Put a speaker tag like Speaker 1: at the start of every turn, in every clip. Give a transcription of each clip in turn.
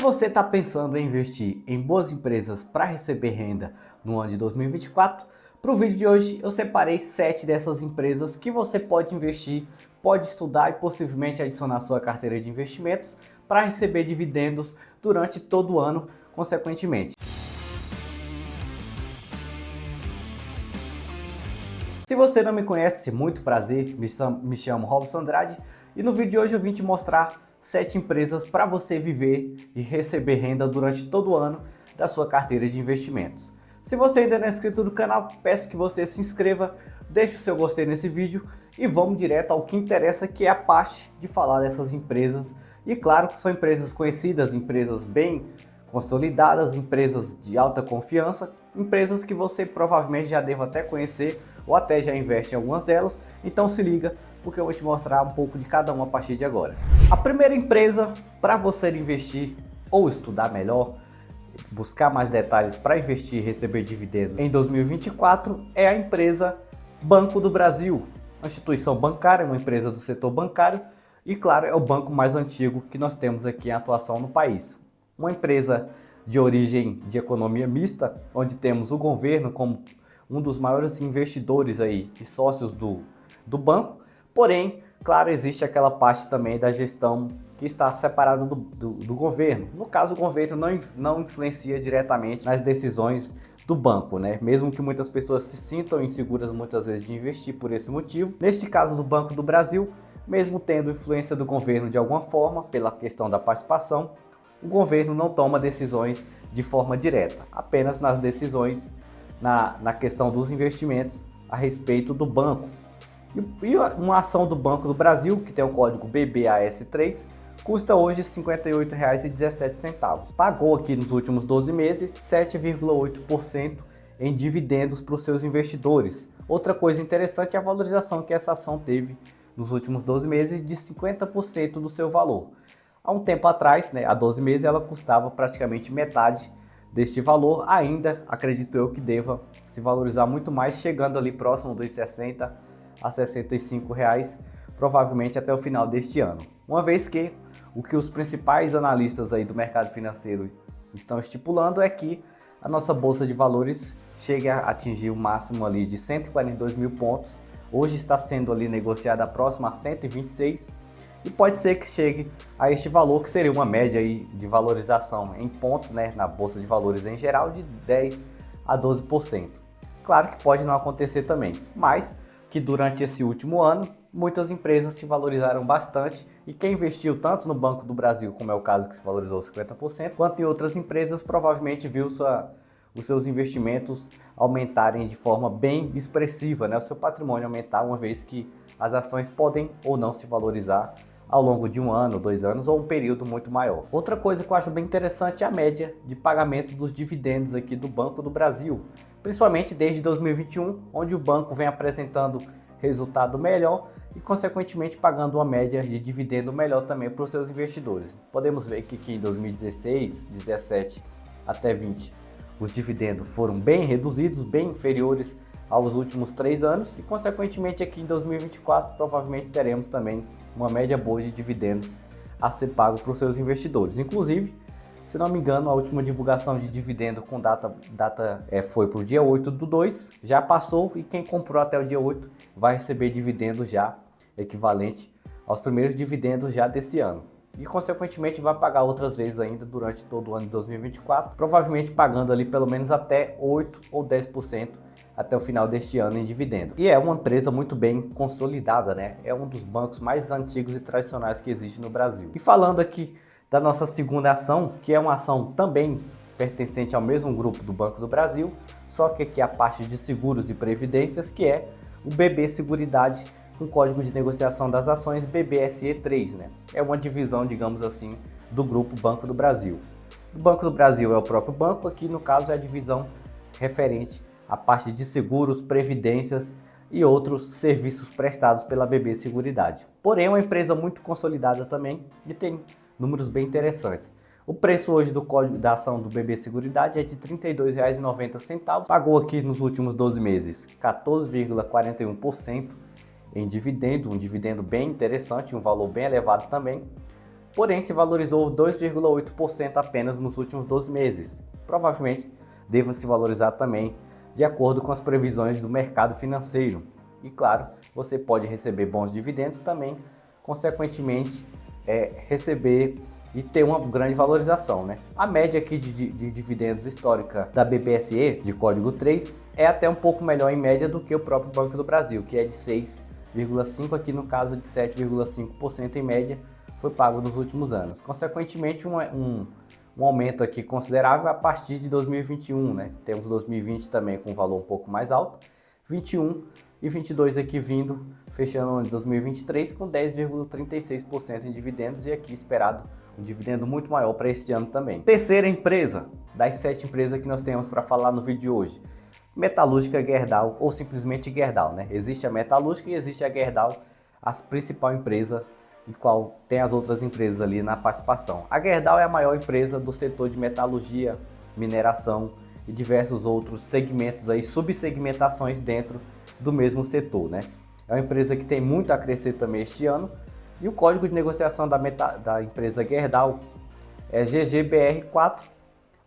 Speaker 1: você está pensando em investir em boas empresas para receber renda no ano de 2024, para o vídeo de hoje eu separei 7 dessas empresas que você pode investir, pode estudar e possivelmente adicionar à sua carteira de investimentos para receber dividendos durante todo o ano, consequentemente. Se você não me conhece, muito prazer, me chamo Robson Andrade e no vídeo de hoje eu vim te mostrar 7 empresas para você viver e receber renda durante todo o ano da sua carteira de investimentos. Se você ainda não é inscrito no canal, peço que você se inscreva, deixe o seu gostei nesse vídeo e vamos direto ao que interessa, que é a parte de falar dessas empresas. E claro que são empresas conhecidas, empresas bem consolidadas, empresas de alta confiança, empresas que você provavelmente já deva até conhecer ou até já investe em algumas delas. Então se liga, porque eu vou te mostrar um pouco de cada uma a partir de agora. A primeira empresa para você investir ou estudar melhor, buscar mais detalhes para investir e receber dividendos em 2024 é a empresa Banco do Brasil. Uma instituição bancária, uma empresa do setor bancário e claro, é o banco mais antigo que nós temos aqui em atuação no país. Uma empresa de origem de economia mista, onde temos o governo como um dos maiores investidores aí e sócios do banco, porém, claro, existe aquela parte também da gestão que está separada do governo. No caso, o governo não influencia diretamente nas decisões do banco, né? Mesmo que muitas pessoas se sintam inseguras muitas vezes de investir por esse motivo. Neste caso do Banco do Brasil, mesmo tendo influência do governo de alguma forma, pela questão da participação, o governo não toma decisões de forma direta, apenas nas decisões, na questão dos investimentos a respeito do banco. E uma ação do Banco do Brasil, que tem o código BBAS3, custa hoje R$ 58,17. Pagou aqui nos últimos 12 meses 7,8% em dividendos para os seus investidores. Outra coisa interessante é a valorização que essa ação teve nos últimos 12 meses de 50% do seu valor. Há um tempo atrás, né, há 12 meses, ela custava praticamente metade deste valor. Ainda acredito eu que deva se valorizar muito mais, chegando ali próximo dos 60 a 65 reais, provavelmente até o final deste ano. Uma vez que o que os principais analistas aí do mercado financeiro estão estipulando é que a nossa bolsa de valores chegue a atingir o máximo ali de 142 mil pontos. Hoje está sendo ali negociada próxima a 126 e pode ser que chegue a este valor, que seria uma média aí de valorização em pontos, né, na bolsa de valores em geral, de 10 a 12%. Claro que pode não acontecer também, mas que durante esse último ano muitas empresas se valorizaram bastante e quem investiu tanto no Banco do Brasil, como é o caso que se valorizou 50%, quanto em outras empresas, provavelmente viu os seus investimentos aumentarem de forma bem expressiva, né? O seu patrimônio aumentar, uma vez que as ações podem ou não se valorizar ao longo de um ano, 2 anos ou um período muito maior. Outra coisa que eu acho bem interessante é a média de pagamento dos dividendos aqui do Banco do Brasil, principalmente desde 2021, onde o banco vem apresentando resultado melhor e consequentemente pagando uma média de dividendo melhor também para os seus investidores. Podemos ver que aqui em 2016, 17 até 20, os dividendos foram bem reduzidos, bem inferiores aos últimos 3 anos e consequentemente aqui em 2024 provavelmente teremos também uma média boa de dividendos a ser pago para os seus investidores. Inclusive, se não me engano, a última divulgação de dividendo com data foi para o dia 8/2, já passou e quem comprou até o dia 8 vai receber dividendos já equivalente aos primeiros dividendos já desse ano. E consequentemente vai pagar outras vezes ainda durante todo o ano de 2024, provavelmente pagando ali pelo menos até 8 ou 10% até o final deste ano em dividendo. E é uma empresa muito bem consolidada, né? É um dos bancos mais antigos e tradicionais que existe no Brasil. E falando aqui da nossa segunda ação, que é uma ação também pertencente ao mesmo grupo do Banco do Brasil, só que aqui a parte de seguros e previdências, que é o BB Seguridade, com código de negociação das ações BBSE3, né? É uma divisão, digamos assim, do grupo Banco do Brasil. O Banco do Brasil é o próprio banco, aqui no caso é a divisão referente à parte de seguros, previdências e outros serviços prestados pela BB Seguridade. Porém, é uma empresa muito consolidada também e tem números bem interessantes. O preço hoje do código da ação do BB Seguridade é de R$ 32,90. Pagou aqui nos últimos 12 meses 14,41% em dividendo, um dividendo bem interessante, um valor bem elevado também. porém se valorizou 2,8% apenas nos últimos 12 meses. Provavelmente deva se valorizar também de acordo com as previsões do mercado financeiro. E claro, você pode receber bons dividendos também, consequentemente receber e ter uma grande valorização, né? A média aqui de dividendos histórica da BBSE, de código 3, é até um pouco melhor em média do que o próprio Banco do Brasil, que é de 6,5%, aqui no caso de 7,5% em média, foi pago nos últimos anos. Consequentemente, um aumento aqui considerável a partir de 2021, né? Temos 2020 também com um valor um pouco mais alto, 21 e 22 aqui vindo, fechando em 2023 com 10,36% em dividendos e aqui esperado um dividendo muito maior para este ano também. Terceira empresa, das 7 empresas que nós temos para falar no vídeo de hoje, Metalúrgica Gerdau, ou simplesmente Gerdau, né? Existe a Metalúrgica e existe a Gerdau, a principal empresa, em qual tem as outras empresas ali na participação. A Gerdau é a maior empresa do setor de metalurgia, mineração e diversos outros segmentos aí, subsegmentações dentro do mesmo setor, né? É uma empresa que tem muito a crescer também este ano. E o código de negociação da empresa Gerdau é GGBR4.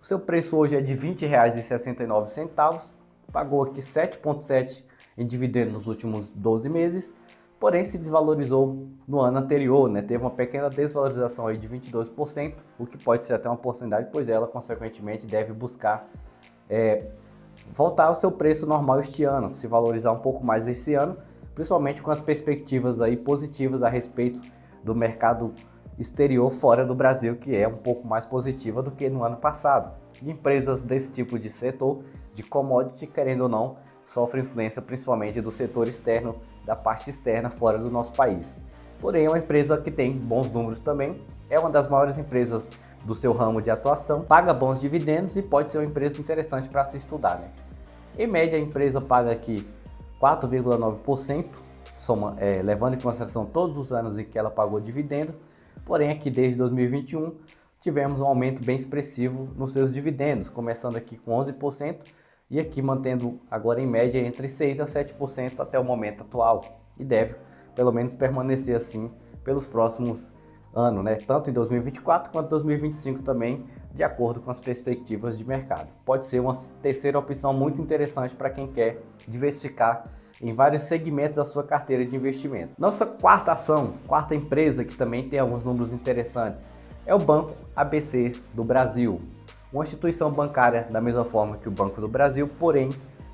Speaker 1: O seu preço hoje é de R$ 20,69. Pagou aqui 7,7 em dividendo nos últimos 12 meses. Porém, se desvalorizou no ano anterior, né? Teve uma pequena desvalorização aí de 22%, o que pode ser até uma oportunidade, pois ela, consequentemente, deve buscar voltar ao seu preço normal este ano, se valorizar um pouco mais esse ano, principalmente com as perspectivas aí positivas a respeito do mercado exterior fora do Brasil, que é um pouco mais positiva do que no ano passado. E empresas desse tipo de setor, de commodity, querendo ou não, sofrem influência principalmente do setor externo, da parte externa fora do nosso país. Porém, é uma empresa que tem bons números também, é uma das maiores empresas do seu ramo de atuação, paga bons dividendos e pode ser uma empresa interessante para se estudar, né? Em média, a empresa paga aqui 4,9%, levando em consideração todos os anos em que ela pagou dividendo, porém aqui desde 2021 tivemos um aumento bem expressivo nos seus dividendos, começando aqui com 11% e aqui mantendo agora em média entre 6% a 7% até o momento atual, e deve pelo menos permanecer assim pelos próximos anos, né? Tanto em 2024 quanto em 2025 também, de acordo com as perspectivas de mercado. Pode ser uma terceira opção muito interessante para quem quer diversificar em vários segmentos da sua carteira de investimento. Nossa quarta ação, quarta empresa que também tem alguns números interessantes, é o Banco ABC do Brasil. Uma instituição bancária da mesma forma que o Banco do Brasil, porém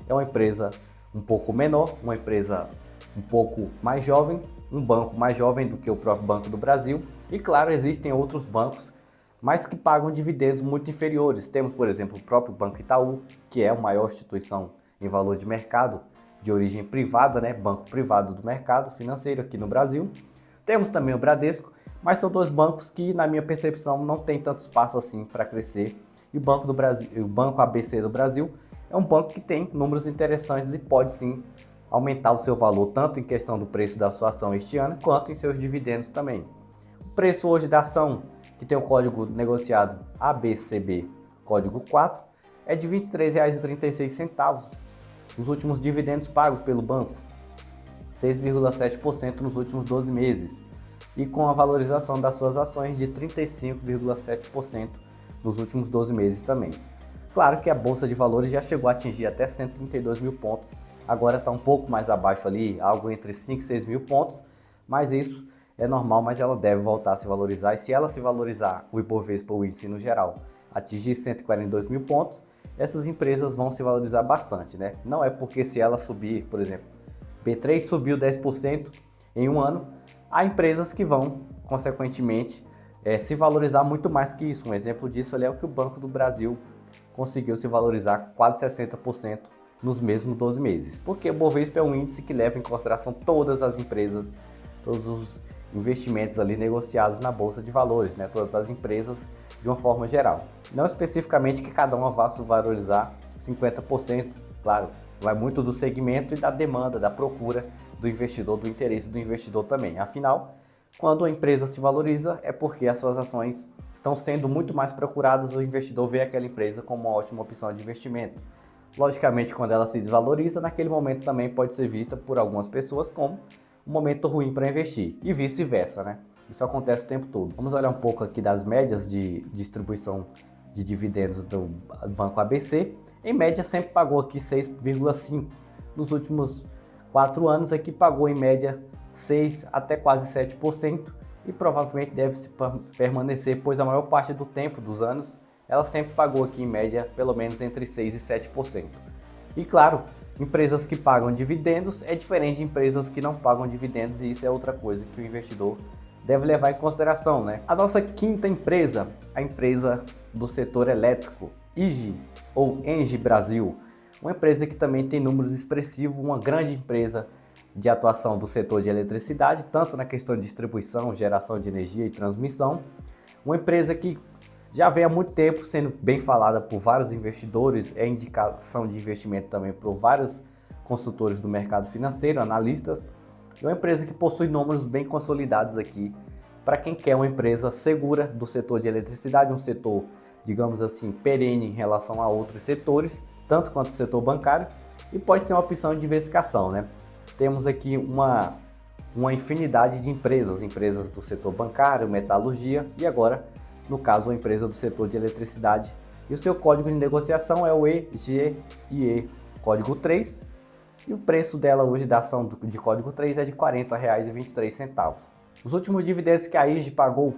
Speaker 1: é uma empresa um pouco menor, uma empresa um pouco mais jovem, um banco mais jovem do que o próprio Banco do Brasil. E claro, existem outros bancos, mas que pagam dividendos muito inferiores. Temos, por exemplo, o próprio Banco Itaú, que é a maior instituição em valor de mercado, de origem privada, né? Banco privado do mercado financeiro aqui no Brasil. Temos também o Bradesco, mas são dois bancos que, na minha percepção, não tem tanto espaço assim para crescer. E o Banco do Brasil, o Banco ABC do Brasil, é um banco que tem números interessantes e pode sim aumentar o seu valor, tanto em questão do preço da sua ação este ano, quanto em seus dividendos também. O preço hoje da ação, que tem o código negociado ABCB, código 4, é de R$ 23,36. Os últimos dividendos pagos pelo banco, 6,7% nos últimos 12 meses, e com a valorização das suas ações de 35,7% nos últimos 12 meses também. Claro que a Bolsa de Valores já chegou a atingir até 132 mil pontos, agora está um pouco mais abaixo ali, algo entre 5 e 6 mil pontos, mas isso é normal, mas ela deve voltar a se valorizar, e se ela se valorizar, o Ibovespa, o índice no geral, atingir 142 mil pontos, essas empresas vão se valorizar bastante, né? Não é porque se ela subir, por exemplo, B3 subiu 10% em um ano, há empresas que vão, consequentemente, se valorizar muito mais que isso. Um exemplo disso ali é o que o Banco do Brasil conseguiu se valorizar quase 60% nos mesmos 12 meses. Porque o Bovespa é um índice que leva em consideração todas as empresas, todos os investimentos ali negociados na Bolsa de Valores, né? Todas as empresas de uma forma geral. Não especificamente que cada uma vá se valorizar 50%, claro, vai muito do segmento e da demanda, da procura do investidor, do interesse do investidor também. Afinal, quando a empresa se valoriza é porque as suas ações estão sendo muito mais procuradas, o investidor vê aquela empresa como uma ótima opção de investimento. Logicamente, quando ela se desvaloriza, naquele momento também pode ser vista por algumas pessoas como um momento ruim para investir, e vice-versa, né? Isso acontece o tempo todo. Vamos olhar um pouco aqui das médias de distribuição de dividendos do Banco ABC. Em média sempre pagou aqui 6,5. Nos últimos 4 anos aqui pagou em média 6 até quase 7% e provavelmente deve se permanecer, pois a maior parte do tempo dos anos ela sempre pagou aqui em média pelo menos entre 6 e 7%. E claro, empresas que pagam dividendos é diferente de empresas que não pagam dividendos, e isso é outra coisa que o investidor deve levar em consideração, né? A nossa quinta empresa, a empresa do setor elétrico, ENGIE ou ENGIE Brasil, uma empresa que também tem números expressivos, uma grande empresa de atuação do setor de eletricidade, tanto na questão de distribuição, geração de energia e transmissão. Uma empresa que já vem há muito tempo sendo bem falada por vários investidores, é indicação de investimento também por vários consultores do mercado financeiro, analistas. É uma empresa que possui números bem consolidados aqui para quem quer uma empresa segura do setor de eletricidade, um setor, digamos assim, perene em relação a outros setores, tanto quanto o setor bancário, e pode ser uma opção de diversificação, né? Temos aqui uma infinidade de empresas do setor bancário, metalurgia e agora, no caso, uma empresa do setor de eletricidade. E o seu código de negociação é o EGIE código 3, e o preço dela hoje da ação de código 3 é de R$ 40,23. Os últimos dividendos que a ENGIE pagou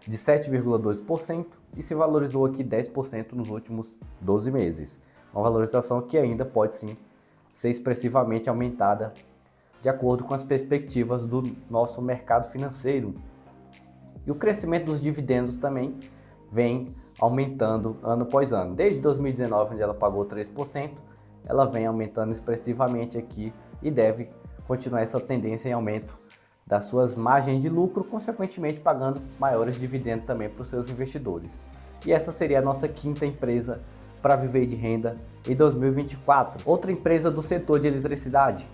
Speaker 1: de 7,2% e se valorizou aqui 10% nos últimos 12 meses. Uma valorização que ainda pode sim ser expressivamente aumentada de acordo com as perspectivas do nosso mercado financeiro. E o crescimento dos dividendos também vem aumentando ano após ano. Desde 2019, onde ela pagou 3%, ela vem aumentando expressivamente aqui e deve continuar essa tendência em aumento das suas margens de lucro, consequentemente pagando maiores dividendos também para os seus investidores. E essa seria a nossa quinta empresa para viver de renda em 2024. Outra empresa do setor de eletricidade,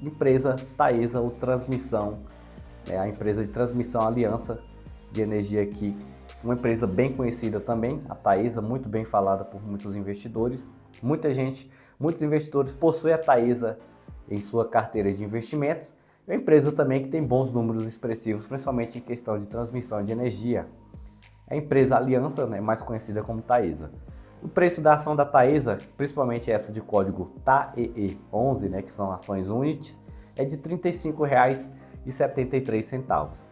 Speaker 1: empresa Taesa ou Transmissão, a empresa de transmissão Aliança de Energia aqui, uma empresa bem conhecida também, a Taesa, muito bem falada por muitos investidores. Muitos investidores possuem a Taesa em sua carteira de investimentos. É uma empresa também que tem bons números expressivos, principalmente em questão de transmissão de energia. A empresa Aliança, mais conhecida como Taesa. O preço da ação da Taesa, principalmente essa de código TAEE11, que são ações Units, é de R$ 35,73.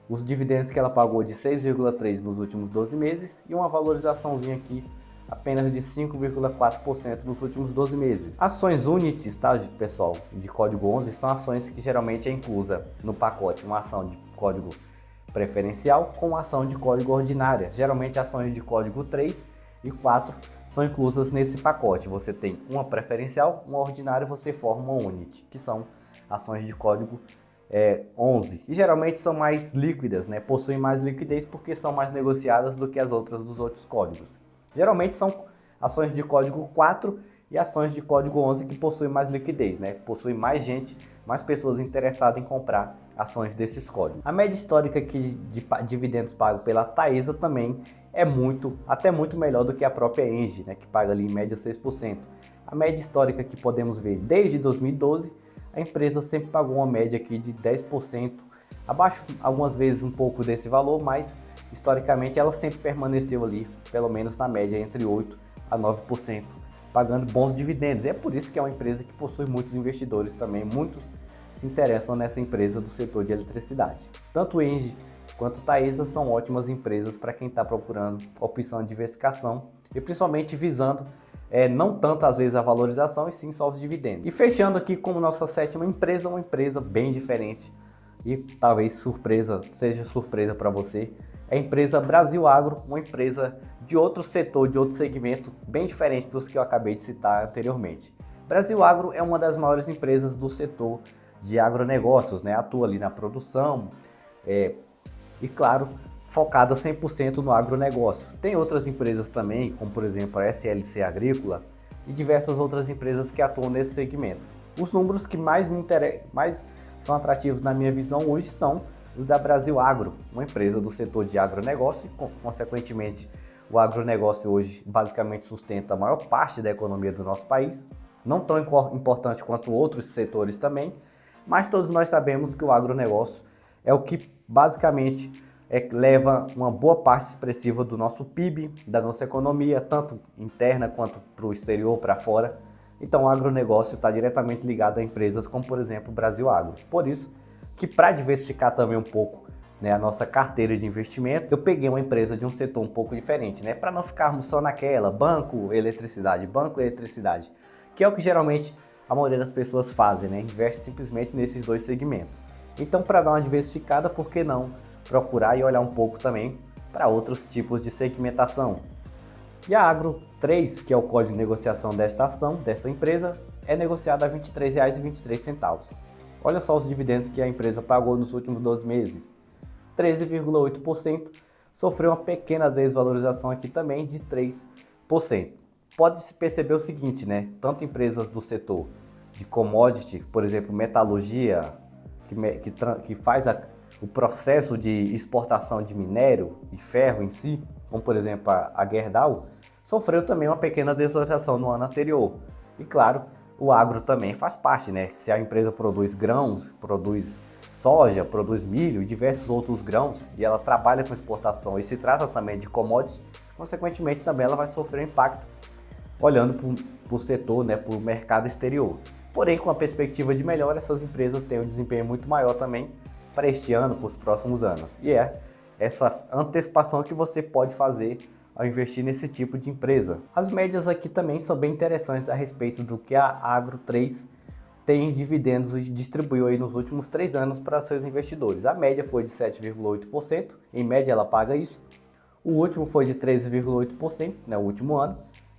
Speaker 1: Os dividendos que ela pagou de 6,3% nos últimos 12 meses e uma valorizaçãozinha aqui apenas de 5,4% nos últimos 12 meses. Ações Units, tá, pessoal, de código 11 são ações que geralmente é inclusa no pacote uma ação de código preferencial com uma ação de código ordinária. Geralmente ações de código 3 e 4 são inclusas nesse pacote. Você tem uma preferencial, uma ordinária e você forma uma Unit, que são ações de código 11. E geralmente são mais líquidas, possuem mais liquidez porque são mais negociadas do que as outras dos outros códigos. Geralmente são ações de código 4 e ações de código 11 que possuem mais liquidez, possuem mais gente, mais pessoas interessadas em comprar ações desses códigos. A média histórica aqui de dividendos pagos pela Taesa também é até muito melhor do que a própria ENGIE, que paga ali em média 6%. A média histórica que podemos ver desde 2012, a empresa sempre pagou uma média aqui de 10%, abaixo algumas vezes um pouco desse valor, mas historicamente ela sempre permaneceu ali, pelo menos na média, entre 8% a 9%, pagando bons dividendos. E é por isso que é uma empresa que possui muitos investidores também, muitos se interessam nessa empresa do setor de eletricidade. Tanto o ENGIE quanto o Taesa são ótimas empresas para quem está procurando opção de diversificação e principalmente visando não tanto às vezes a valorização e sim só os dividendos. E fechando aqui como nossa sétima empresa, uma empresa bem diferente e talvez seja surpresa para você, é a empresa Brasil Agro, uma empresa de outro setor, de outro segmento, bem diferente dos que eu acabei de citar anteriormente. Brasil Agro é uma das maiores empresas do setor de agronegócios, atua ali na produção e claro, focada 100% no agronegócio. Tem outras empresas também, como por exemplo a SLC Agrícola e diversas outras empresas que atuam nesse segmento. Os números que mais são atrativos na minha visão hoje são os da Brasil Agro, uma empresa do setor de agronegócio e, consequentemente, o agronegócio hoje basicamente sustenta a maior parte da economia do nosso país, não tão importante quanto outros setores também, mas todos nós sabemos que o agronegócio é o que basicamente leva uma boa parte expressiva do nosso PIB, da nossa economia, tanto interna quanto para o exterior, para fora. Então o agronegócio está diretamente ligado a empresas como, por exemplo, o Brasil Agro. Por isso que, para diversificar também um pouco, né, a nossa carteira de investimento, eu peguei uma empresa de um setor um pouco diferente, né, para não ficarmos só naquela banco, eletricidade, que é o que geralmente a maioria das pessoas fazem, né, investe simplesmente nesses dois segmentos. Então, para dar uma diversificada, por que não procurar e olhar um pouco também para outros tipos de segmentação? E a Agro 3, que é o código de negociação desta ação, dessa empresa, é negociada a R$ 23,23. Olha só os dividendos que a empresa pagou nos últimos 12 meses. 13,8%, sofreu uma pequena desvalorização aqui também de 3%. Pode-se perceber o seguinte, né? Tanto empresas do setor de commodity, por exemplo, metalurgia, que faz o processo de exportação de minério e ferro em si, como por exemplo a Gerdau, sofreu também uma pequena desvalorização no ano anterior. E claro, o agro também faz parte, né? Se a empresa produz grãos, produz soja, produz milho e diversos outros grãos, e ela trabalha com exportação e se trata também de commodities, consequentemente também ela vai sofrer impacto olhando para o setor, né, para o mercado exterior. Porém, com a perspectiva de melhora, essas empresas têm um desempenho muito maior também para este ano, para os próximos anos. E é essa antecipação que você pode fazer ao investir nesse tipo de empresa. As médias aqui também são bem interessantes a respeito do que a Agro 3 tem em dividendos e distribuiu aí nos últimos 3 anos para seus investidores. A média foi de 7,8%, em média ela paga isso. O último foi de 13,8%, né, o último ano.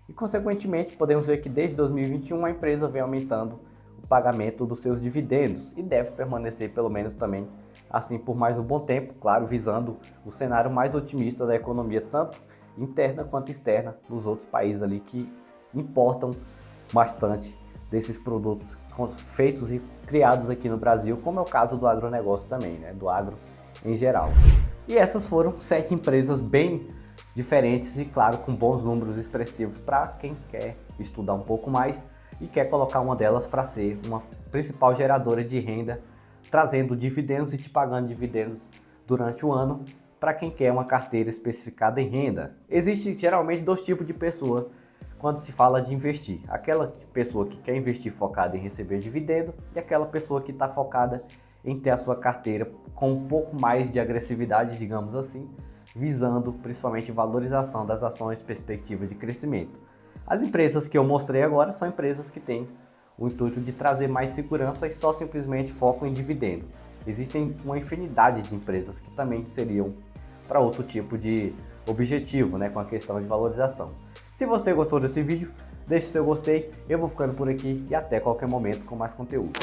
Speaker 1: E consequentemente podemos ver que desde 2021 a empresa vem aumentando o pagamento dos seus dividendos e deve permanecer pelo menos também assim por mais um bom tempo, claro, visando o cenário mais otimista da economia, tanto interna quanto externa, nos outros países ali que importam bastante desses produtos feitos e criados aqui no Brasil, como é o caso do agronegócio também, né, do agro em geral. E essas foram 7 empresas bem diferentes e, claro, com bons números expressivos para quem quer estudar um pouco mais e quer colocar uma delas para ser uma principal geradora de renda, trazendo dividendos e te pagando dividendos durante o ano para quem quer uma carteira especificada em renda. Existe geralmente 2 tipos de pessoa quando se fala de investir. Aquela pessoa que quer investir focada em receber dividendo e aquela pessoa que está focada em ter a sua carteira com um pouco mais de agressividade, digamos assim, visando principalmente valorização das ações, perspectiva de crescimento. As empresas que eu mostrei agora são empresas que têm o intuito de trazer mais segurança e só simplesmente focam em dividendo. Existem uma infinidade de empresas que também seriam para outro tipo de objetivo, né, com a questão de valorização. Se você gostou desse vídeo, deixe seu gostei, eu vou ficando por aqui e até qualquer momento com mais conteúdo.